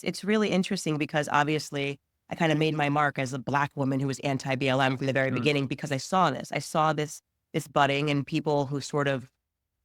It's really interesting because obviously I kind of made my mark as a Black woman who was anti-BLM from the very beginning because I saw this. I saw this budding and people who sort of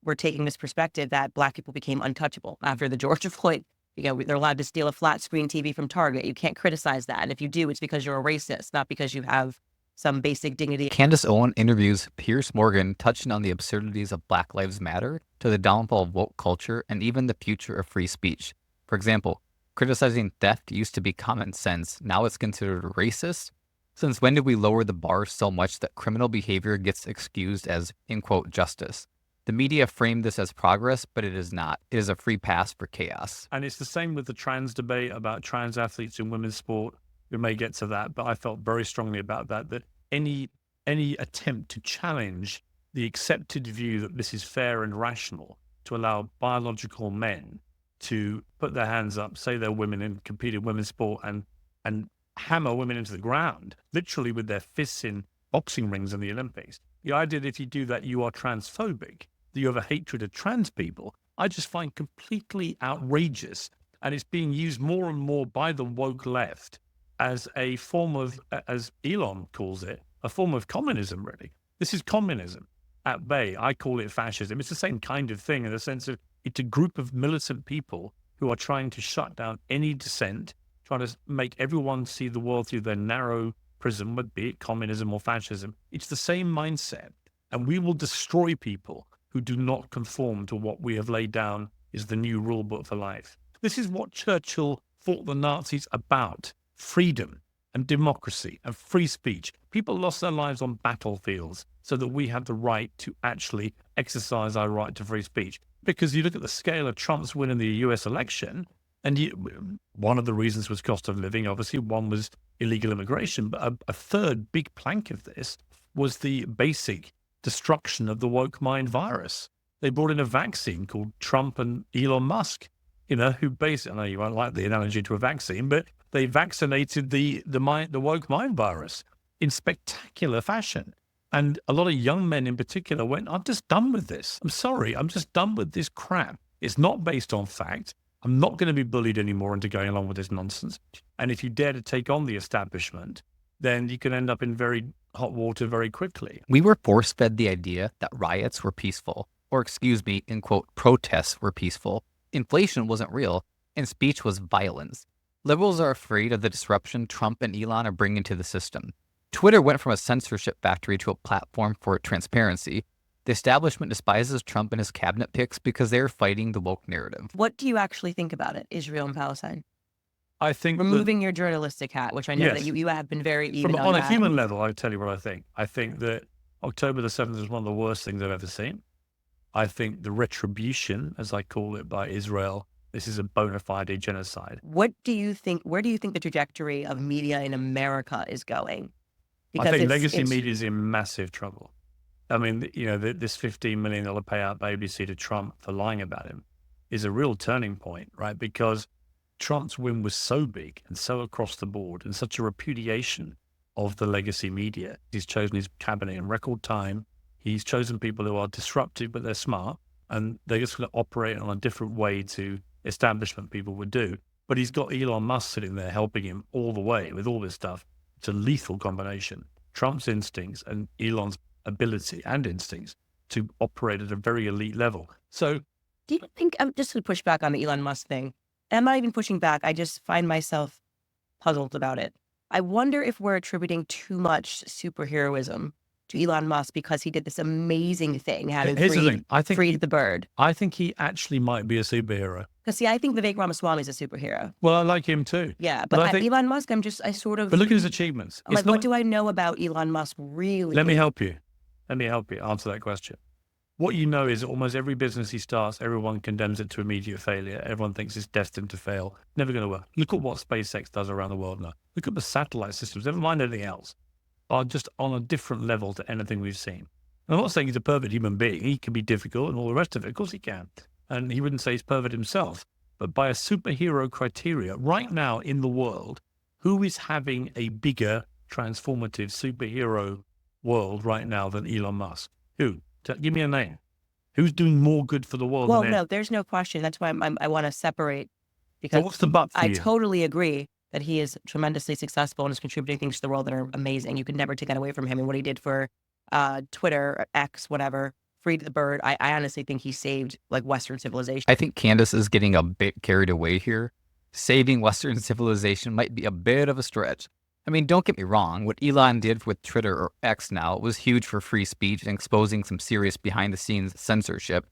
were taking this perspective that Black people became untouchable after the George Floyd. They're allowed to steal a flat screen TV from Target. You can't criticize that. And if you do, it's because you're a racist, not because you have some basic dignity. Candace Owens interviews Piers Morgan, touching on the absurdities of Black Lives Matter to the downfall of woke culture and even the future of free speech. For example, criticizing theft used to be common sense. Now it's considered racist. Since when did we lower the bar so much that criminal behavior gets excused as, in quote, justice? The media framed this as progress, but it is not. It is a free pass for chaos. And it's the same with the trans debate about trans athletes in women's sport. We may get to that, but I felt very strongly about that any attempt to challenge the accepted view that this is fair and rational to allow biological men to put their hands up, say they're women and compete in women's sport and hammer women into the ground, literally with their fists in boxing rings in the Olympics. The idea that if you do that, you are transphobic, that you have a hatred of trans people, I just find completely outrageous. And it's being used more and more by the woke left as a form of, as Elon calls it, a form of communism, really. This is communism at bay. I call it fascism. It's the same kind of thing in the sense of it's a group of militant people who are trying to shut down any dissent, trying to make everyone see the world through their narrow prism, be it communism or fascism. It's the same mindset. And we will destroy people who do not conform to what we have laid down is the new rule book for life. This is what Churchill fought the Nazis about: freedom and democracy and free speech. People lost their lives on battlefields so that we have the right to actually exercise our right to free speech. Because you look at the scale of Trump's win in the US election, and one of the reasons was cost of living, obviously, one was illegal immigration, but a third big plank of this was the basic destruction of the woke mind virus. They brought in a vaccine called Trump and Elon Musk, who basically, I know you won't like the analogy to a vaccine, but they vaccinated the woke mind virus in spectacular fashion. And a lot of young men in particular went, I'm just done with this. I'm sorry, I'm just done with this crap. It's not based on fact. I'm not going to be bullied anymore into going along with this nonsense. And if you dare to take on the establishment, then you can end up in very hot water very quickly. We were force-fed the idea that riots were peaceful, or excuse me, in quote, protests were peaceful. Inflation wasn't real, and speech was violence. Liberals are afraid of the disruption Trump and Elon are bringing to the system. Twitter went from a censorship factory to a platform for transparency. The establishment despises Trump and his cabinet picks because they're fighting the woke narrative. What do you actually think about it, Israel and Palestine? I think removing your journalistic hat, which I know that you have been very even on a human level, I'll tell you what I think. I think that October the 7th is one of the worst things I've ever seen. I think the retribution, as I call it, by Israel, this is a bona fide genocide. What do you think, where do you think the trajectory of media in America is going? Because I think legacy media is in massive trouble. I mean, this $15 million payout by ABC to Trump for lying about him is a real turning point, right? Because Trump's win was so big and so across the board and such a repudiation of the legacy media. He's chosen his cabinet in record time. He's chosen people who are disruptive, but they're smart, and they're just going to operate on a different way to establishment people would do. But he's got Elon Musk sitting there helping him all the way with all this stuff. It's a lethal combination. Trump's instincts and Elon's ability and instincts to operate at a very elite level. So do you think, just to push back on the Elon Musk thing, I'm not even pushing back, I just find myself puzzled about it. I wonder if we're attributing too much superheroism to Elon Musk because he did this amazing thing, having freed the bird. I think he actually might be a superhero. Because see, I think Vivek Ramaswamy is a superhero. Well, I like him too. Yeah, but I think, Elon Musk, But look at his achievements. I'm like, what do I know about Elon Musk really? Let me help you answer that question. What you know is that almost every business he starts, everyone condemns it to immediate failure. Everyone thinks it's destined to fail. Never going to work. Look at what SpaceX does around the world now. Look at the satellite systems, never mind anything else, are just on a different level to anything we've seen. And I'm not saying he's a perfect human being. He can be difficult and all the rest of it. Of course he can. And he wouldn't say he's perfect himself. But by a superhero criteria, right now in the world, who is having a bigger transformative superhero world right now than Elon Musk? Who? Give me a name. Who's doing more good for the world? Well, no, there's no question. That's why I want to separate because what's the but for I you? totally agree that he is tremendously successful and is contributing things to the world that are amazing. You can never take that away from him. And what he did for Twitter, or X, whatever, freed the bird. I honestly think he saved like Western civilization. I think Candace is getting a bit carried away here. Saving Western civilization might be a bit of a stretch. I mean, don't get me wrong, what Elon did with Twitter or X now was huge for free speech and exposing some serious behind-the-scenes censorship.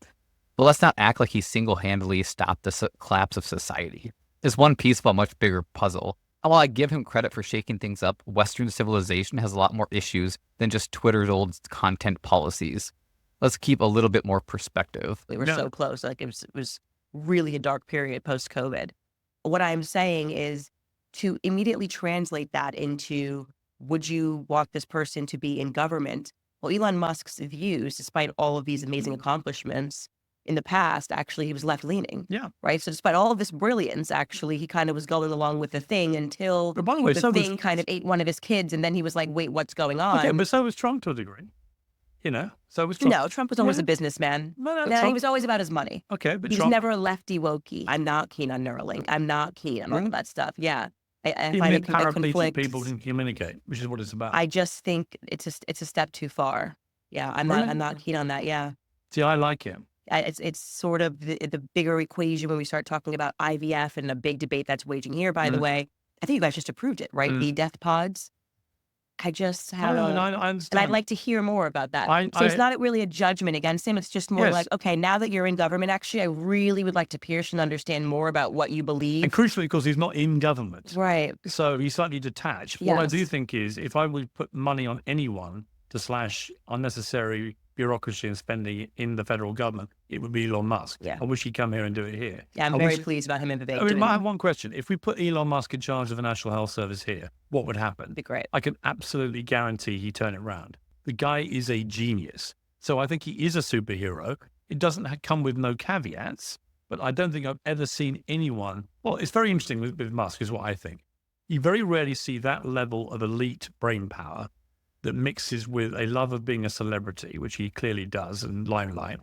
But let's not act like he single-handedly stopped the collapse of society. It's one piece of a much bigger puzzle. And while I give him credit for shaking things up, Western civilization has a lot more issues than just Twitter's old content policies. Let's keep a little bit more perspective. We were so close. Like it was really a dark period post-COVID. What I'm saying is to immediately translate that into, would you want this person to be in government? Well, Elon Musk's views, despite all of these amazing accomplishments in the past, actually he was left-leaning. Yeah. Right? So despite all of this brilliance, actually, he kind of was going along with the thing until But by the way, the thing kind of ate one of his kids, and then he was like, wait, what's going on? Okay, but so was Trump to a degree. So was Trump. No, Trump was always a businessman. No, No, he was always about his money. Okay, but He was Trump. never a lefty wokey. I'm not keen on Neuralink. I'm not keen on all of that stuff. Yeah. I Even find if it paraplegic conflicts. people can communicate, which is what it's about. I just think it's a step too far. Yeah, I'm not keen on that. Yeah. See, I like him. It's sort of the bigger equation when we start talking about IVF and a big debate that's waging here, by the way. I think you guys just approved it, right? The death pods. I just have I and understand. I'd like to hear more about that. I- So it's I- not really a judgment against him. It's just more Yes. like, okay, now that you're in government, actually, I really would like to pierce and understand more about what you believe. And crucially, because he's not in government. Right. So he's slightly detached. What I do Yes. think is if I would put money on anyone to slash unnecessary bureaucracy and spending in the federal government, it would be Elon Musk. Yeah. I wish he'd come here and do it here. Yeah, I'm I very wish- pleased about him and Vivek I mean, doing I it. have one question. If we put Elon Musk in charge of the National Health Service here, what would happen? It'd be great. I can absolutely guarantee he'd turn it around. The guy is a genius. So I think he is a superhero. It doesn't come with no caveats, but I don't think I've ever seen anyone. Well, it's very interesting with Musk is what I think. You very rarely see that level of elite brain power that mixes with a love of being a celebrity, which he clearly does, and limelight.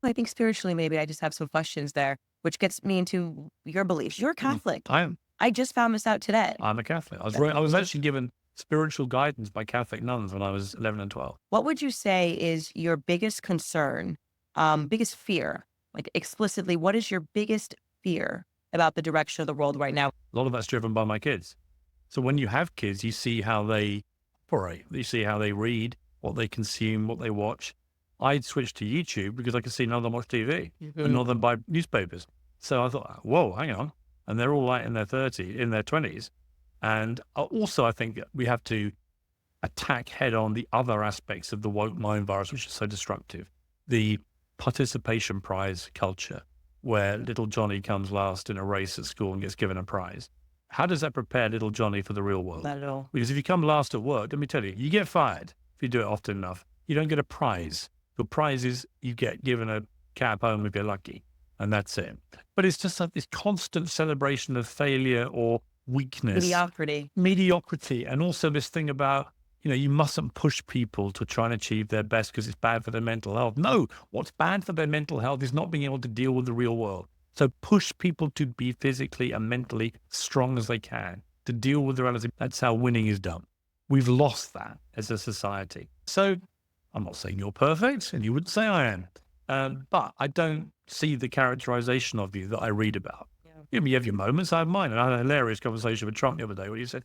I think spiritually, maybe I just have some questions there, which gets me into your beliefs. You're Catholic. I am. I just found this out today. I'm a Catholic. I was actually given spiritual guidance by Catholic nuns when I was 11 and 12. What would you say is your biggest concern, biggest fear? Like explicitly, what is your biggest fear about the direction of the world right now? A lot of that's driven by my kids. So when you have kids, you see how they operate. You see how they read, what they consume, what they watch. I'd switched to YouTube because I could see none of them watch TV and none of them buy newspapers. So I thought, whoa, hang on. And they're all like in their 20s. And also I think we have to attack head on the other aspects of the woke mind virus, which is so destructive. The participation prize culture, where little Johnny comes last in a race at school and gets given a prize. How does that prepare little Johnny for the real world? Not at all. Because if you come last at work, let me tell you, you get fired if you do it often enough. You don't get a prize. Your prize is you get given a cab home if you're lucky, and that's it. But it's just like this constant celebration of failure or weakness. Mediocrity. And also this thing about, you mustn't push people to try and achieve their best because it's bad for their mental health. No, what's bad for their mental health is not being able to deal with the real world. So push people to be physically and mentally strong as they can to deal with the reality. That's how winning is done. We've lost that as a society. So I'm not saying you're perfect, and you wouldn't say I am, but I don't see the characterization of you that I read about. Yeah. You have your moments, I have mine. And I had a hilarious conversation with Trump the other day where he said,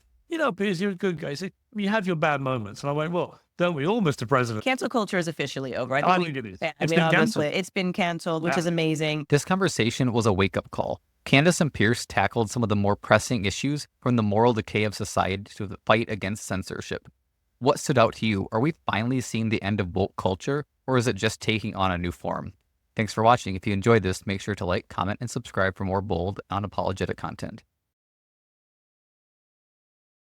Piers, you're a good guy. He said, you have your bad moments. And I went, well, don't we all, Mr. President? Cancel culture is officially over. I think it is. It's been canceled. It's been canceled, which is amazing. This conversation was a wake-up call. Candace and Piers tackled some of the more pressing issues, from the moral decay of society to the fight against censorship. What stood out to you? Are we finally seeing the end of woke culture, or is it just taking on a new form? Thanks for watching. If you enjoyed this, make sure to like, comment, and subscribe for more bold, unapologetic content.